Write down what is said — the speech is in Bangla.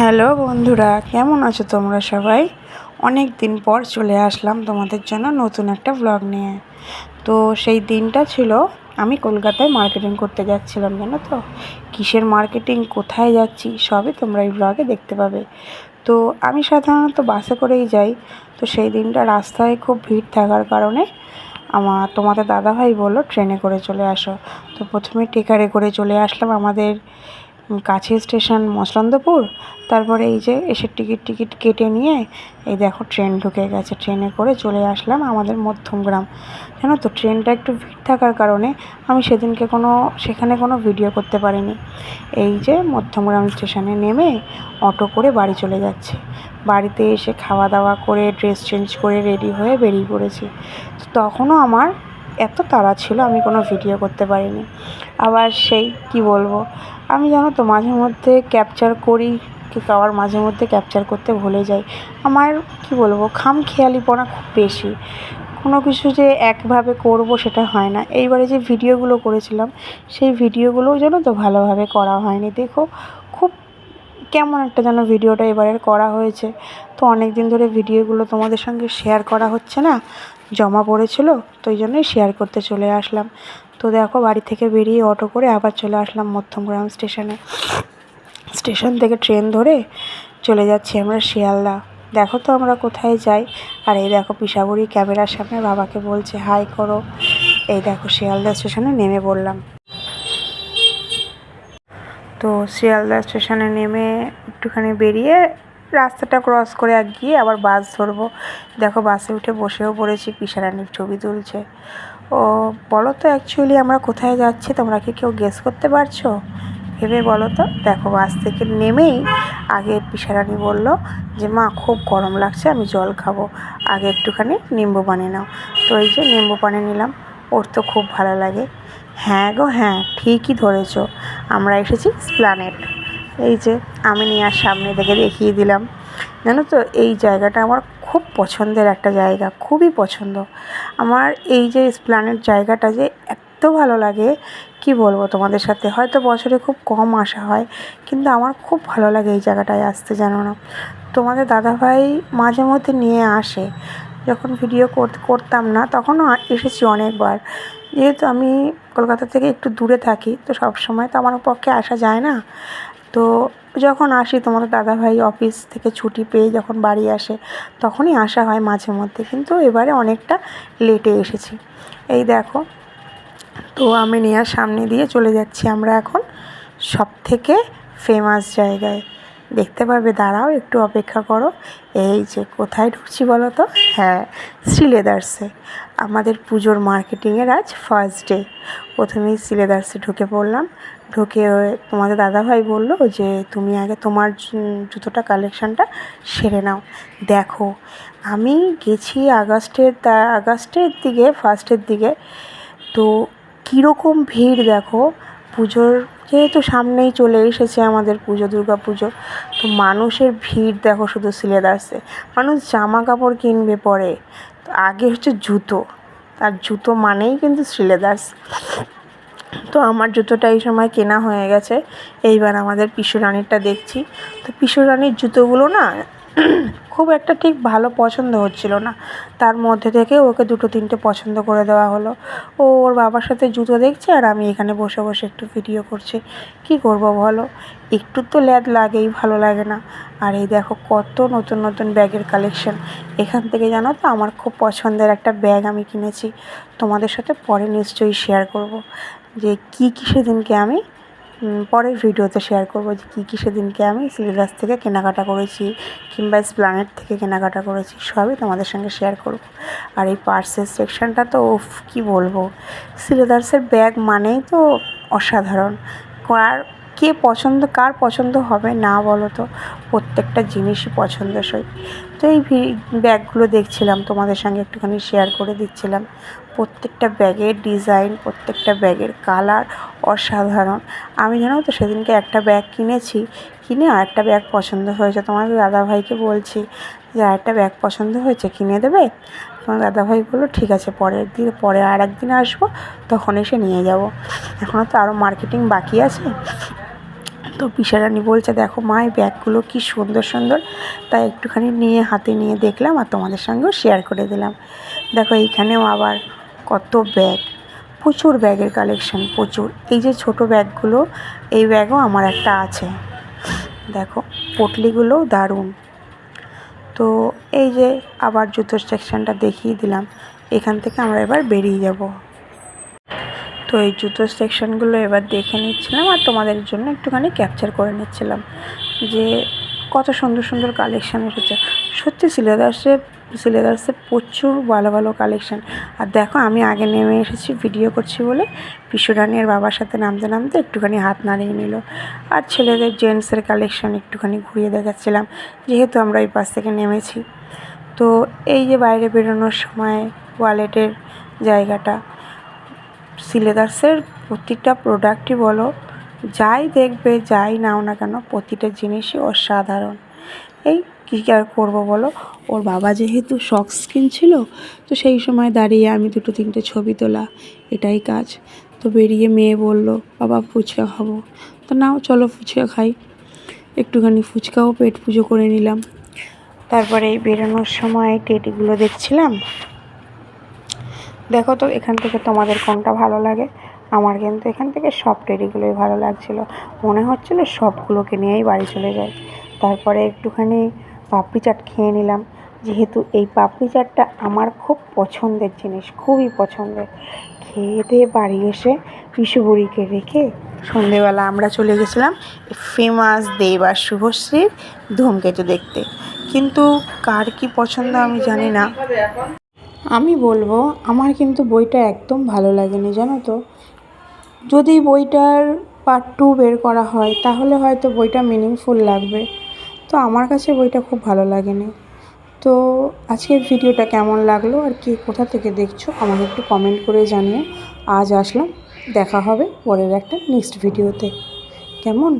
হ্যালো বন্ধুরা, কেমন আছো তোমরা সবাই? অনেক দিন পর চলে আসলাম তোমাদের জন্য নতুন একটা ব্লগ নিয়ে। তো সেই দিনটা ছিল আমি কলকাতায় মার্কেটিং করতে যাচ্ছিলাম, জানো তো। কিসের মার্কেটিং, কোথায় যাচ্ছি সবই তোমরা এই ব্লগে দেখতে পাবে। তো আমি সাধারণত বাসে করেই যাই। তো সেই দিনটা রাস্তায় খুব ভিড় থাকার কারণে তোমাদের দাদাভাই বললো ট্রেনে করে চলে আসো। তো প্রথমে টেকারে করে চলে আসলাম আমাদের কাছে স্টেশন মসলন্দপুর। তারপরে এই যে এসে টিকিট কেটে নিয়ে এই দেখো ট্রেন ঢুকে গেছে। ট্রেনে করে চলে আসলাম আমাদের মধ্যমগ্রাম। জানো তো, ট্রেনটা একটু ভিড় থাকার কারণে আমি সেদিনকে সেখানে কোনো ভিডিও করতে পারিনি। এই যে মধ্যমগ্রাম স্টেশনে নেমে অটো করে বাড়ি চলে যাচ্ছে। বাড়িতে এসে খাওয়া দাওয়া করে ড্রেস চেঞ্জ করে রেডি হয়ে বেরিয়ে পড়েছি। তখনও আমার এত তাড়া ছিল, আমি কোনো ভিডিও করতে পারিনি। আবার সেই কি বলবো, আমি জানো তো মাঝে মধ্যে ক্যাপচার করি, আবার মাঝে মধ্যে ক্যাপচার করতে ভুলে যাই। আমার কি বলবো, খামখেয়ালিপনা খুব বেশি। কোনো কিছু যে একভাবে করব সেটা হয় না। এইবারে যে ভিডিওগুলো করেছিলাম সেই ভিডিওগুলোও জানো তো ভালোভাবে করা হয়নি। দেখো, খুব কেমন একটা যেন ভিডিওটা এবারের করা হয়েছে। তো অনেক দিন ধরে ভিডিওগুলো তোমাদের সঙ্গে শেয়ার করা হচ্ছে না, জমা পড়েছিল, তো এই জন্যই শেয়ার করতে চলে আসলাম। তো দেখো, বাড়ি থেকে বেরিয়ে অটো করে আবার চলে আসলাম মধ্যমগ্রাম স্টেশনে। স্টেশন থেকে ট্রেন ধরে চলে যাচ্ছি আমরা শিয়ালদা। দেখো তো আমরা কোথায় যাই। আর এই দেখো পিসাবুড়ি ক্যামেরার সামনে বাবাকে বলছে হাই করো। এই দেখো শিয়ালদা স্টেশনে নেমে পড়লাম। তো শিয়ালদা স্টেশনে নেমে একটুখানি বেরিয়ে রাস্তাটা ক্রস করে গিয়ে আবার বাস ধরবো। দেখো বাসে উঠে বসেও পড়েছি, পিসারানির ছবি তুলছে। ও বলো তো, অ্যাকচুয়ালি আমরা কোথায় যাচ্ছি তোমরা কি কেউ গেস করতে পারছো? ভেবে বলো তো। দেখো, বাস থেকে নেমেই আগে পিসারানি বলল যে মা খুব গরম লাগছে, আমি জল খাবো, আগে একটুখানি নিম্বু পানি নাও। তো এই যে নিম্বু পানি নিলাম, ওর তো খুব ভালো লাগে। হ্যাঁ গো হ্যাঁ, ঠিকই ধরেছো, আমরা এসেছি এসপ্ল্যানেড। এই যে আমি নিয়ে সামনে থেকে দেখিয়ে দিলাম। জানো তো, এই জায়গাটা আমার খুব পছন্দের একটা জায়গা, খুবই পছন্দ আমার। এই যে এসপ্ল্যানেড জায়গাটা যে এত ভালো লাগে কি বলবো তোমাদের সাথে। হয়তো বছরে খুব কম আসা হয়, কিন্তু আমার খুব ভালো লাগে এই জায়গাটায় আসতে, জানো না। তোমাদের দাদাভাই মাঝে মধ্যে নিয়ে আসে, যখন ভিডিও করতাম না তখনও এসেছি অনেকবার। যেহেতু আমি কলকাতা থেকে একটু দূরে থাকি, তো সব সময় তো আমার পক্ষে আসা যায় না। তো যখন আসি তোমাদের দাদাভাই অফিস থেকে ছুটি পেয়ে যখন বাড়ি আসে তখনই আসা হয় মাঝে মধ্যে, কিন্তু এবারে অনেকটা লেটে এসেছি। এই দেখো, তো আমি নেওয়ার সামনে দিয়ে চলে যাচ্ছি আমরা এখন সবথেকে ফেমাস জায়গায়। দেখতে পাবে, দাঁড়াও একটু অপেক্ষা করো। এই যে কোথায় ঢুকছি বলো তো? হ্যাঁ, শ্রীলেদার্সে। আমাদের পুজোর মার্কেটিংয়ের আজ ফার্স্ট ডে। প্রথমেই শ্রীলেদার্সে ঢুকে পড়লাম। ঢুকে তোমাদের দাদাভাই বললো যে তুমি আগে তোমার জুতোটা কালেকশানটা সেরে নাও। দেখো, আমি গেছি আগস্টের দিকে, ফার্স্টের দিকে। তো কীরকম ভিড় দেখো, পুজোর যেহেতু সামনেই চলে এসেছে আমাদের পুজো, দুর্গা পুজো। তো মানুষের ভিড় দেখো শুধু শ্রীলেদার্সে। মানুষ জামা কাপড় কিনবে পরে, তো আগে হচ্ছে জুতো, আর জুতো মানেই কিন্তু শ্রীলেদার্স। তো আমার জুতোটা এই সময় কেনা হয়ে গেছে। এইবার আমাদের পিসুরানিরটা দেখছি। তো পিসুরানির জুতোগুলো না খুব একটা ঠিক ভালো পছন্দ হচ্ছিল না। তার মধ্যে থেকে ওকে দুটো তিনটে পছন্দ করে দেওয়া হলো। ও ওর বাবার সাথে জুতো দেখছে আর আমি এখানে বসে বসে একটু ভিডিও করছি। কী করব বলো, একটু তো ল্যাদ লাগেই, ভালো লাগে না। আর এই দেখো কত নতুন নতুন ব্যাগের কালেকশন। এখান থেকে জানো তো আমার খুব পছন্দের একটা ব্যাগ আমি কিনেছি। তোমাদের সাথে পরে নিশ্চয়ই শেয়ার করব যে কী সেদিনকে আমি পরের ভিডিওতে শেয়ার করবো যে কী সেদিনকে আমি শ্রীলেদার্স থেকে কেনাকাটা করেছি কিংবা এসপ্ল্যানেড থেকে কেনাকাটা করেছি, সবই তোমাদের সঙ্গে শেয়ার করব। আর এই পার্সের সেকশানটা তো কী বলবো, শ্রীলেদার্সের ব্যাগ মানেই তো অসাধারণ। আর কার পছন্দ হবে না বলো তো? প্রত্যেকটা জিনিসই পছন্দসই। তো এই ব্যাগগুলো দেখছিলাম, তোমাদের সঙ্গে একটুখানি শেয়ার করে দিচ্ছিলাম। প্রত্যেকটা ব্যাগের ডিজাইন, প্রত্যেকটা ব্যাগের কালার অসাধারণ। আমি জানো তো সেদিনকে একটা ব্যাগ কিনেছি, কিনে আরেকটা ব্যাগ পছন্দ হয়েছে। তোমাদের দাদাভাইকে বলছি যে আরেকটা ব্যাগ পছন্দ হয়েছে, কিনে দেবে? তোমার দাদাভাই বললো ঠিক আছে, পরে আর একদিন আসবো, তখন এসে নিয়ে যাব। এখনও তো আরও মার্কেটিং বাকি আছে। তো পিসারানি বলছে দেখো মা এই ব্যাগগুলো কী সুন্দর সুন্দর, তাই একটুখানি নিয়ে হাতে নিয়ে দেখলাম আর তোমাদের সঙ্গেও শেয়ার করে দিলাম। দেখো এইখানেও আবার কত ব্যাগ, প্রচুর ব্যাগের কালেকশন প্রচুর। এই যে ছোট ব্যাগগুলো, এই ব্যাগও আমার একটা আছে। দেখো পটলিগুলোও দারুণ। তো এই যে আবার জুতোর সেকশনটা দেখিয়ে দিলাম। এখান থেকে আমরা এবার বেরিয়ে যাব। তো এই জুতোর সেকশনগুলো এবার দেখে নিচ্ছিলাম আর তোমাদের জন্য একটুখানি ক্যাপচার করে নিচ্ছিলাম যে কত সুন্দর সুন্দর কালেকশান এসেছে। সত্যি সিলেদার্সে প্রচুর ভালো ভালো কালেকশান। আর দেখো আমি আগে নেমে এসেছি ভিডিও করছি বলে পিসুরানি আর বাবার সাথে নামতে নামতে একটুখানি হাত নাড়িয়ে নিল। আর ছেলেদের জেন্টসের কালেকশান একটুখানি ঘুরিয়ে দেখাচ্ছিলাম যেহেতু আমরা এই পাশ থেকে নেমেছি। তো এই যে বাইরে বেরোনোর সময় ওয়ালেটের জায়গাটা, সিলেদার্সের প্রতিটা প্রোডাক্টই বলো, যাই দেখবে যাই নাও না কেন প্রতিটা জিনিসই অসাধারণ। এই কী আর করবো বলো, ওর বাবা যেহেতু শখস কিনছিল তো সেই সময় দাঁড়িয়ে আমি দুটো তিনটে ছবি তোলা, এটাই কাজ। তো বেরিয়ে মেয়ে বলল বাবা ফুচকা খাবো, তো নাও চলো ফুচকা খাই। একটুখানি ফুচকাও পেট পুজো করে নিলাম। তারপরে এই বেরোনোর সময় টেডিগুলো দেখছিলাম। দেখো তো এখান থেকে তোমাদের কোনটা ভালো লাগে। আমার কিন্তু এখান থেকে সব টেডিগুলোই ভালো লাগছিলো, মনে হচ্ছিলো সবগুলোকে নিয়েই বাড়ি চলে যায়। তারপরে একটুখানি পাপড়ি চাট খেয়ে নিলাম, যেহেতু এই পাপড়ি চাটটা আমার খুব পছন্দের জিনিস, খুবই পছন্দের। খেয়ে দিয়ে বাড়ি এসে পিসু বুড়িকে রেখে সন্ধেবেলা আমরা চলে গেছিলাম ফেমাস দেব আর শুভশ্রীর ধূমকেতু দেখতে। কিন্তু কার কী পছন্দ আমি জানি না, আমি বলবো আমার কিন্তু বইটা একদম ভালো লাগেনি জানো তো। যদি বইটার পার্ট 2 বের করা হয় তাহলে হয়তো বইটা মিনিংফুল লাগবে, তো আমার কাছে বইটা খুব ভালো লাগেনি। তো আজকের ভিডিওটা কেমন লাগলো আর কি কোথা থেকে দেখছো আমাকে একটু কমেন্ট করে জানিও। আজ আসলাম, দেখা হবে পরের একটা নেক্সট ভিডিওতে, কেমন।